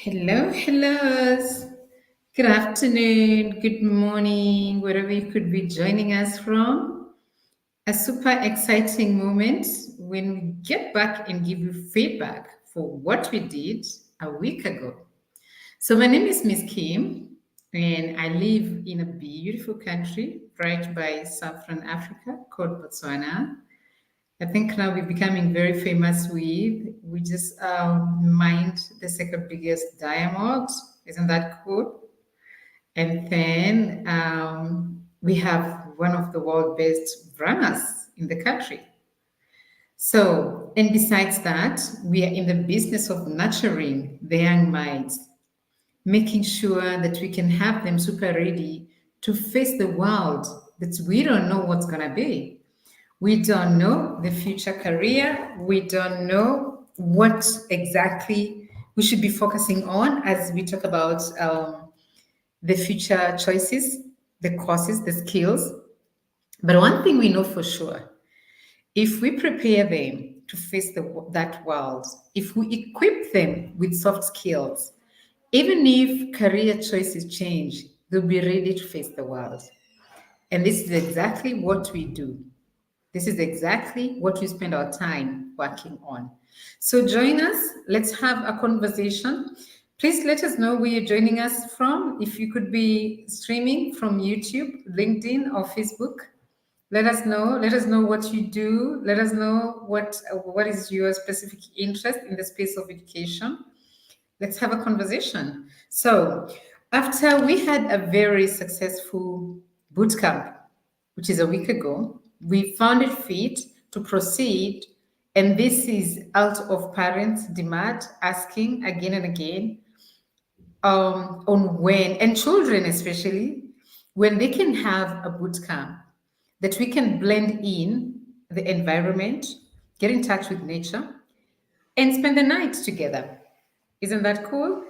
Hello, hellos. Good afternoon, good morning, wherever you could be joining us from. A super exciting moment when we get back and give you feedback for what we did a week ago. So, my name is Miss Kim, and I live in a beautiful country right by Southern Africa called Botswana. I think now we're becoming very famous with we just mined the second biggest diamond. Isn't that cool? And then we have one of the world's best runners in the country. So, and besides that, we are in the business of nurturing the young minds, making sure that we can have them super ready to face the world that we don't know what's going to be. We don't know the future career. We don't know what exactly we should be focusing on as we talk about the future choices, the courses, the skills. But one thing we know for sure, if we prepare them to face that world, if we equip them with soft skills, even if career choices change, they'll be ready to face the world. And this is exactly what we do. This is exactly what we spend our time working on. So join us. Let's have a conversation. Please let us know where you're joining us from. If you could be streaming from YouTube, LinkedIn, or Facebook, let us know. Let us know what you do. Let us know what is your specific interest in the space of education. Let's have a conversation. So, after we had a very successful boot camp, which is a week ago, we found it fit to proceed. And this is out of parents' demand, asking again and again on when, and children especially, when they can have a boot camp that we can blend in the environment, get in touch with nature, and spend the night together. Isn't that cool?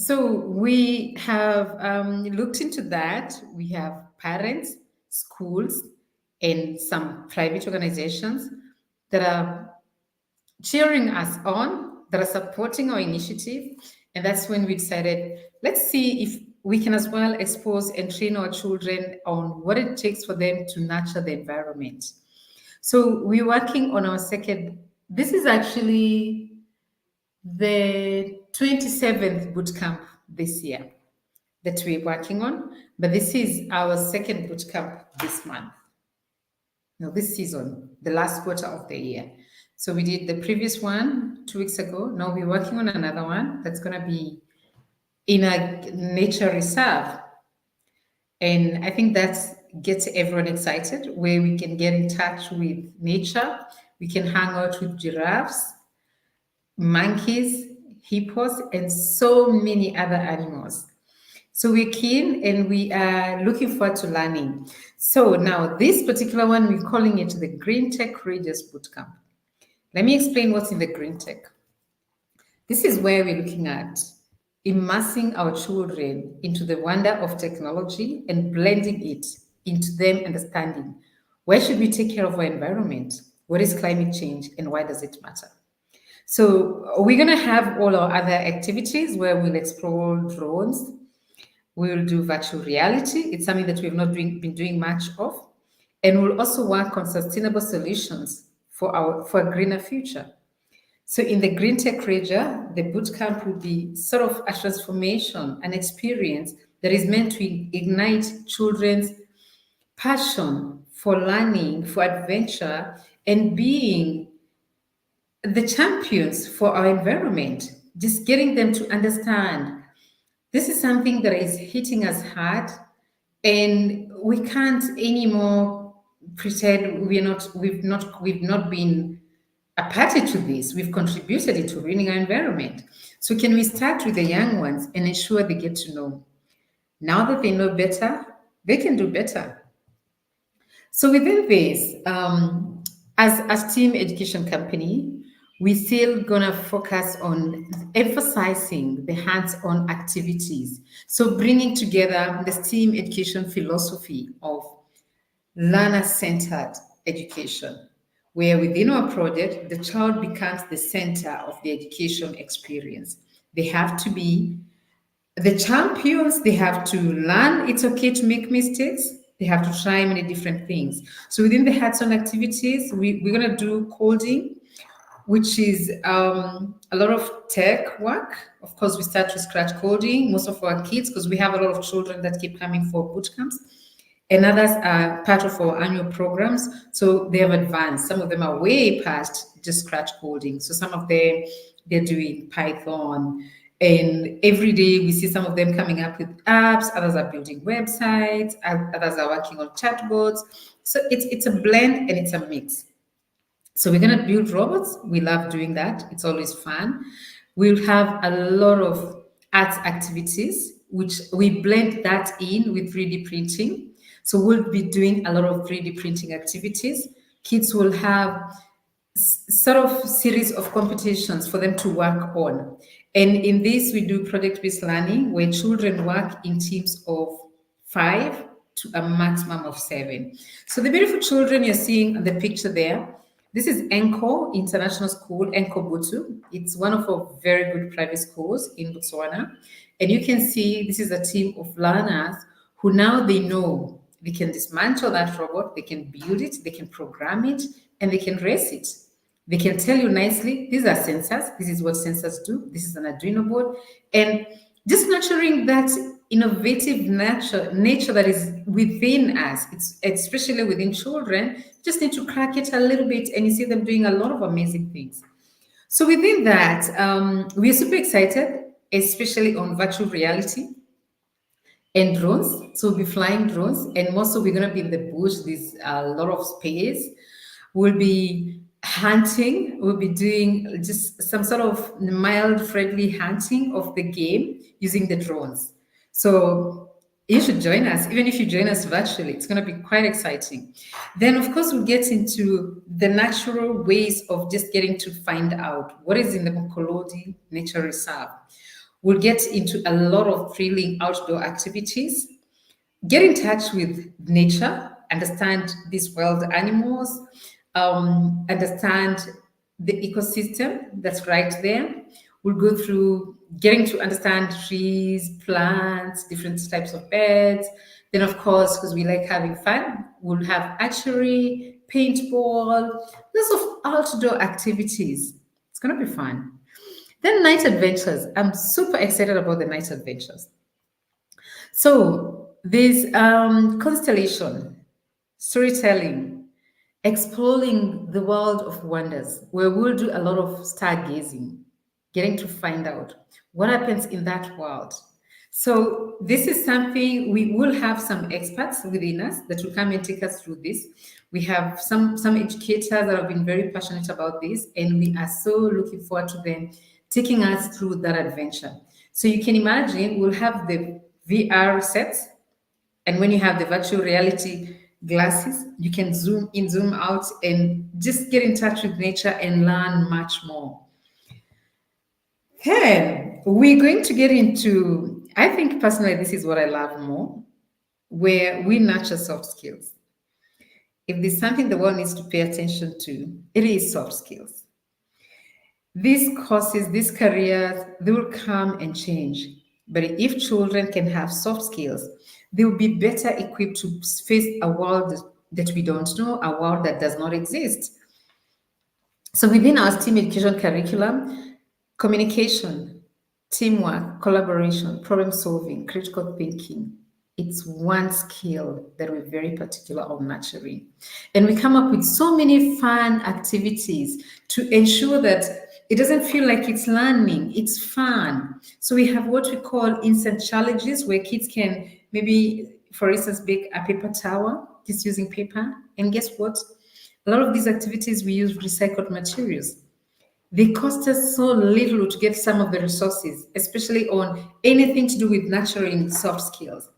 So we have looked into that. We have parents, schools, and some private organizations that are cheering us on, that are supporting our initiative. And that's when we decided, let's see if we can as well expose and train our children on what it takes for them to nurture the environment. So we're working on our second, this is actually the 27th boot camp this year that we're working on, but this is our second boot camp this month. No, this season, the last quarter of the year. So we did the previous one 2 weeks ago. Now we're working on another one that's going to be in a nature reserve. And I think that gets everyone excited, where we can get in touch with nature. We can hang out with giraffes, monkeys, hippos, and so many other animals. So we're keen and we are looking forward to learning. So now this particular one, we're calling it the GreenTech Rangers Bootcamp. Let me explain what's in the GreenTech. This is where we're looking at immersing our children into the wonder of technology and blending it into them understanding where should we take care of our environment, what is climate change, and why does it matter. So we're going to have all our other activities where we'll explore drones. We'll do virtual reality. It's something that we've not been doing much of. And we'll also work on sustainable solutions for a greener future. So in the Green Tech Ranger, the bootcamp will be sort of a transformation, an experience that is meant to ignite children's passion for learning, for adventure, and being the champions for our environment, just getting them to understand this is something that is hitting us hard, and we can't anymore pretend we've not been a party to this. We've contributed it to ruining our environment. So can we start with the young ones and ensure they get to know? Now that they know better, they can do better. So within this, as a STEAM education company, we're still gonna focus on emphasizing the hands-on activities. So bringing together the STEAM education philosophy of learner-centered, education, where within our project, the child becomes the center of the education experience. They have to be the champions. They have to learn it's okay to make mistakes. They have to try many different things. So within the hands-on activities, we're going to do coding, which is a lot of tech work. Of course, we start with scratch coding, most of our kids, because we have a lot of children that keep coming for boot camps. And others are part of our annual programs. So they have advanced. Some of them are way past just scratch coding. So some of them, they're doing Python. And every day we see some of them coming up with apps, others are building websites, others are working on chatbots. So it's a blend and it's a mix. So we're going to build robots. We love doing that. It's always fun. We'll have a lot of arts activities, which we blend that in with 3D printing. So we'll be doing a lot of 3D printing activities. Kids will have sort of series of competitions for them to work on. And in this, we do project-based learning where children work in teams of 5 to a maximum of 7. So the beautiful children you're seeing in the picture there, this is Enko International School, Enko Butu. It's one of our very good private schools in Botswana. And you can see this is a team of learners who now they know they can dismantle that robot, they can build it, they can program it, and they can race it. They can tell you nicely, these are sensors, this is what sensors do, this is an Arduino board. And just nurturing that innovative nature that is within us, it's especially within children, just need to crack it a little bit and you see them doing a lot of amazing things. So within that, we're super excited, especially on virtual reality and drones. So we'll be flying drones, and also we're going to be in the bush. There's a lot of space. We'll be hunting. We'll be doing just some sort of mild, friendly hunting of the game using the drones. So you should join us, even if you join us virtually. It's going to be quite exciting. Then, of course, we'll get into the natural ways of just getting to find out what is in the Mokolodi Nature Reserve. We'll get into a lot of thrilling outdoor activities, get in touch with nature, understand these wild animals, understand the ecosystem that's right there. We'll go through getting to understand trees, plants, different types of birds. Then, of course, because we like having fun, we'll have archery, paintball, lots of outdoor activities. It's going to be fun. Then night adventures. I'm super excited about the night adventures. So there's constellation, storytelling, exploring the world of wonders, where we'll do a lot of stargazing, getting to find out what happens in that world. So this is something we will have some experts within us that will come and take us through this. We have some educators that have been very passionate about this, and we are so looking forward to them taking us through that adventure. So you can imagine we'll have the VR sets, and when you have the virtual reality glasses, you can zoom in, zoom out, and just get in touch with nature and learn much more. Then we're going to get into, I think personally, this is what I love more, where we nurture soft skills. If there's something the world needs to pay attention to, it is soft skills. These courses, these careers, they will come and change. But if children can have soft skills, they will be better equipped to face a world that we don't know, a world that does not exist. So within our STEAM education curriculum, communication, teamwork, collaboration, problem solving, critical thinking, it's one skill that we're very particular on nurturing. And we come up with so many fun activities to ensure that it doesn't feel like it's learning, it's fun. So we have what we call instant challenges where kids can maybe, for instance, bake a paper tower just using paper. And guess what? A lot of these activities, we use recycled materials. They cost us so little to get some of the resources, especially on anything to do with nurturing soft skills.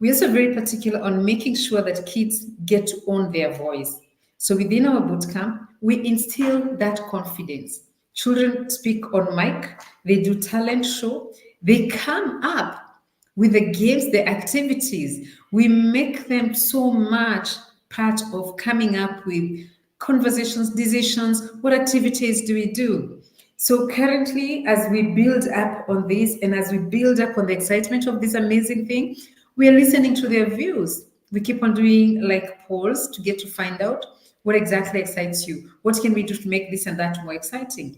We're also very particular on making sure that kids get to own their voice. So within our bootcamp, we instill that confidence. Children speak on mic, they do talent show, they come up with the games, the activities. We make them so much part of coming up with conversations, decisions, what activities do we do? So currently, as we build up on this and as we build up on the excitement of this amazing thing, we are listening to their views. We keep on doing like polls to get to find out what exactly excites you. What can we do to make this and that more exciting?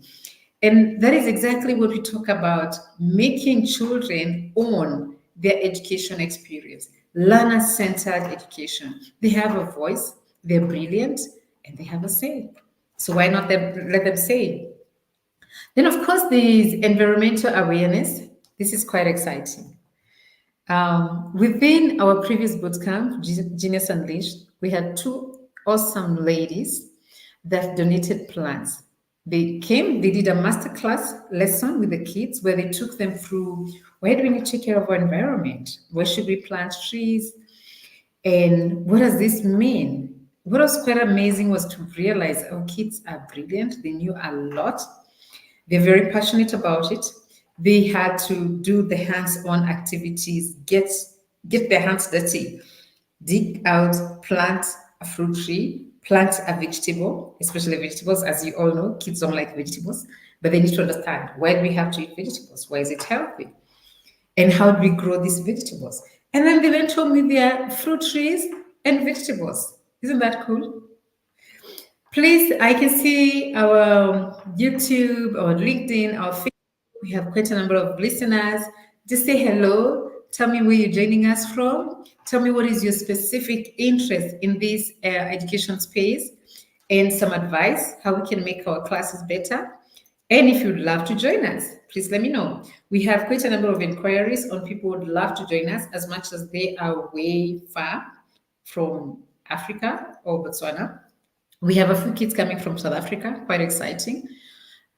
And that is exactly what we talk about, making children own their education experience, learner centered education. They have a voice, they're brilliant, and they have a say. So why not let them say? Then, of course, there is environmental awareness. This is quite exciting. Within our previous bootcamp, Genius Unleashed, we had two awesome ladies that donated plants. They came, they did a masterclass lesson with the kids where they took them through why do we need to take care of our environment? Where should we plant trees? And what does this mean? What was quite amazing was to realize our kids are brilliant. They knew a lot. They're very passionate about it. They had to do the hands-on activities, get their hands dirty, dig out, plant a fruit tree, plant a vegetable, especially vegetables. As you all know, kids don't like vegetables, but they need to understand why do we have to eat vegetables? Why is it healthy? And how do we grow these vegetables? And then they went home with their fruit trees and vegetables. Isn't that cool? Please, I can see our YouTube, our LinkedIn, our Facebook. We have quite a number of listeners. Just say hello. Tell me where you're joining us from. Tell me what is your specific interest in this education space and some advice, how we can make our classes better. And if you'd love to join us, please let me know. We have quite a number of inquiries on people who would love to join us as much as they are way far from Africa or Botswana. We have a few kids coming from South Africa, quite exciting.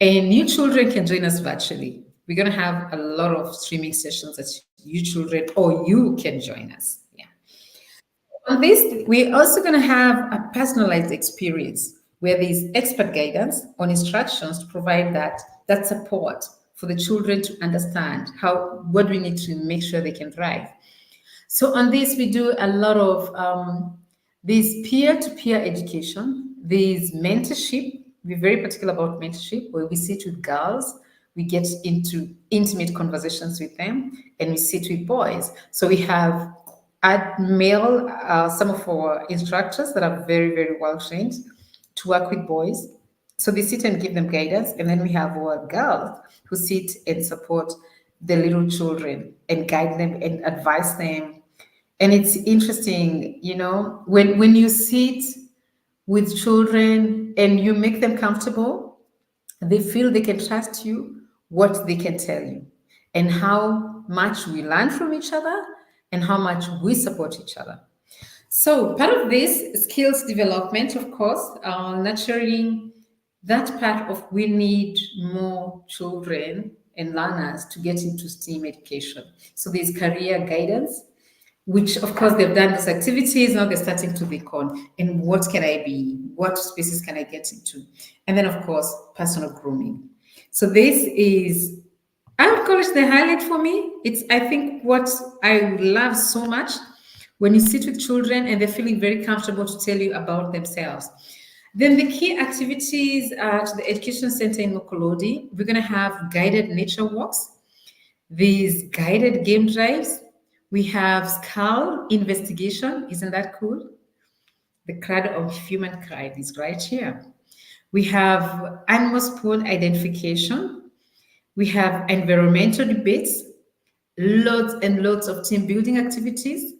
And new children can join us virtually. We're going to have a lot of streaming sessions that you children or you can join us. Yeah. On this, we're also going to have a personalized experience where there's expert guidance on instructions to provide that support for the children to understand what we need to make sure they can thrive. So on this, we do a lot of this peer-to-peer education. There's mentorship. We're very particular about mentorship, where we sit with girls, we get into intimate conversations with them, and we sit with boys. So we have male, some of our instructors that are very, very well trained to work with boys. So they sit and give them guidance, and then we have our girls who sit and support the little children and guide them and advise them. And it's interesting, when you sit with children and you make them comfortable, they feel they can trust you, what they can tell you, and how much we learn from each other and how much we support each other. So part of this skills development, of course, nurturing that part of we need more children and learners to get into STEAM education. So there's career guidance, which of course they've done those activities. Now they're starting to think on, and what can I be? What spaces can I get into? And then of course, personal grooming. So this is, I would call it the highlight for me. It's, I think, what I love so much when you sit with children and they're feeling very comfortable to tell you about themselves. Then the key activities at the Education Center in Mokolodi, we're going to have guided nature walks, these guided game drives. We have skull investigation. Isn't that cool? The cradle of human kind is right here. We have animal spawn identification. We have environmental debates, loads and loads of team building activities,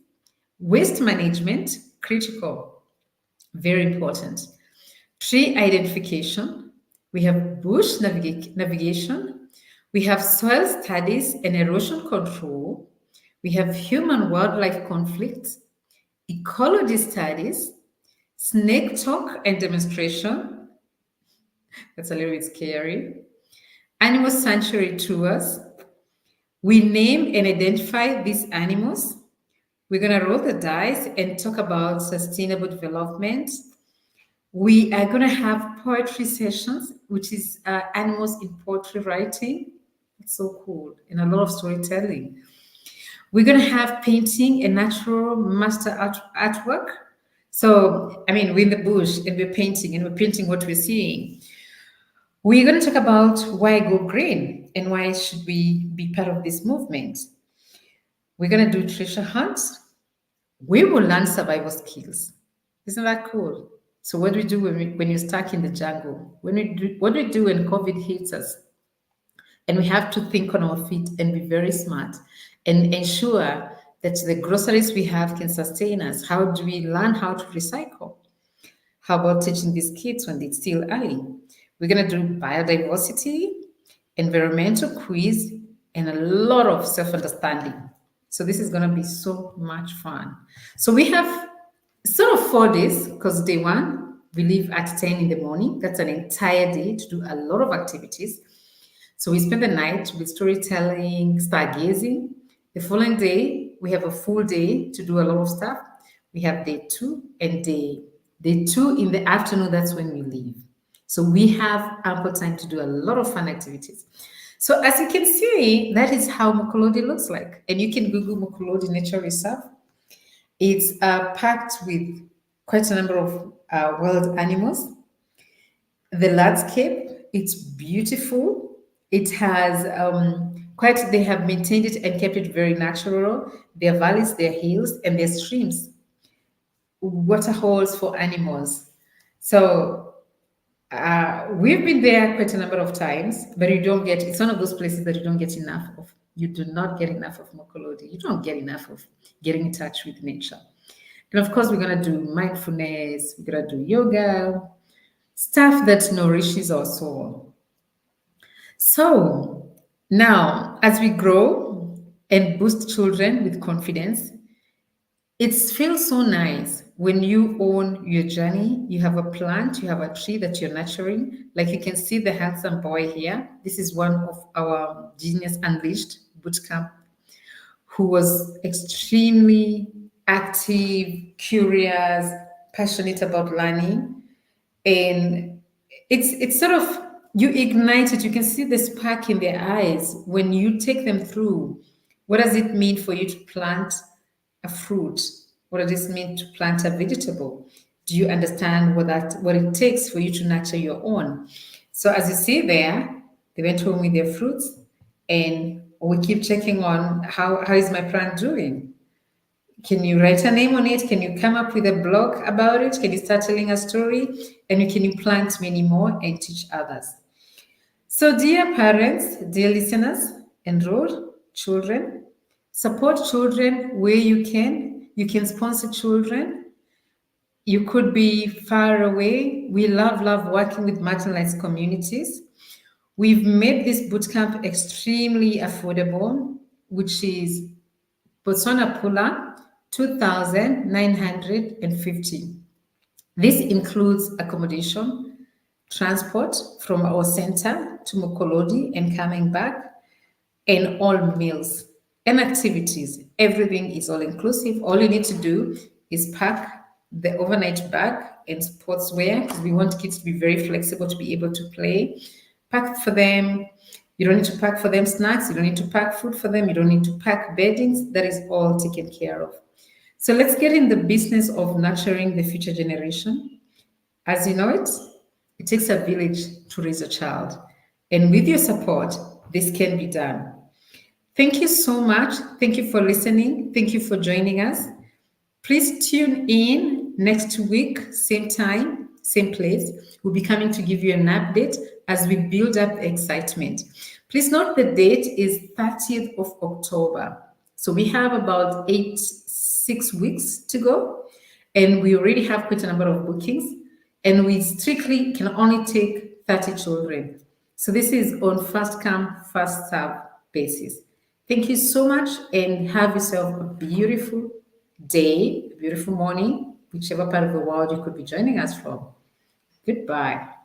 waste management, critical, very important. Tree identification. We have bush navigation. We have soil studies and erosion control. We have human-wildlife conflicts, ecology studies, snake talk and demonstration. That's a little bit scary. Animal sanctuary tours. We name and identify these animals. We're going to roll the dice and talk about sustainable development. We are going to have poetry sessions, which is animals in poetry writing. It's so cool. And a lot of storytelling. We're going to have painting and natural master artwork, So, I mean, we're in the bush and we're painting what we're seeing. We're going to talk about why go green and why should we be part of this movement. We're going to do treasure hunts. We will learn survival skills. Isn't that cool? So, what do we do when you're stuck in the jungle? What do we do when COVID hits us? And we have to think on our feet and be very smart and ensure that the groceries we have can sustain us. How do we learn how to recycle? How about teaching these kids when it's still early? We're going to do biodiversity, environmental quiz, and a lot of self understanding. So, this is going to be so much fun. So, we have sort of 4 days because day one, we leave at 10 in the morning. That's an entire day to do a lot of activities. So we spend the night with storytelling, stargazing. The following day, we have a full day to do a lot of stuff. We have day two and day two in the afternoon. That's when we leave. So we have ample time to do a lot of fun activities. So as you can see, that is how Mokolodi looks like. And you can Google Mokolodi Nature Reserve. It's packed with quite a number of wild animals. The landscape, it's beautiful. It has they have maintained it and kept it very natural. There are valleys, there are hills, and there are streams, waterholes for animals. So we've been there quite a number of times, but it's one of those places that you don't get enough of. You do not get enough of Mokolodi. You don't get enough of getting in touch with nature. And of course, we're going to do mindfulness, we're going to do yoga, stuff that nourishes our soul. So now, as we grow and boost children with confidence, it feels so nice when you own your journey. You have a plant, you have a tree that you're nurturing. Like you can see the handsome boy here. This is one of our Genius Unleashed bootcamp who was extremely active, curious, passionate about learning. And it's sort of you ignite it. You can see the spark in their eyes when you take them through. What does it mean for you to plant a fruit? What does it mean to plant a vegetable? Do you understand what it takes for you to nurture your own? So as you see there, they went home with their fruits, and we keep checking on how is my plant doing. Can you write a name on it? Can you come up with a blog about it? Can you start telling a story? And can you plant many more and teach others? So, dear parents, dear listeners, enrolled children, support children where you can. You can sponsor children. You could be far away. We love working with marginalized communities. We've made this bootcamp extremely affordable, which is Botswana Pula, 2,950. This includes accommodation, transport from our center to Mokolodi and coming back, and all meals and activities. Everything is all inclusive. All you need to do is pack the overnight bag and sportswear because we want kids to be very flexible to be able to play. Pack for them. You don't need to pack for them snacks. You don't need to pack food for them. You don't need to pack beddings. That is all taken care of. So let's get in the business of nurturing the future generation. As you know it takes a village to raise a child. And with your support, this can be done. Thank you so much. Thank you for listening. Thank you for joining us. Please tune in next week, same time, same place. We'll be coming to give you an update as we build up the excitement. Please note the date is 30th of October. So we have about 6 weeks to go. And we already have quite a number of bookings. And we strictly can only take 30 children. So this is on first come, first serve basis. Thank you so much and have yourself a beautiful day, a beautiful morning, whichever part of the world you could be joining us from. Goodbye.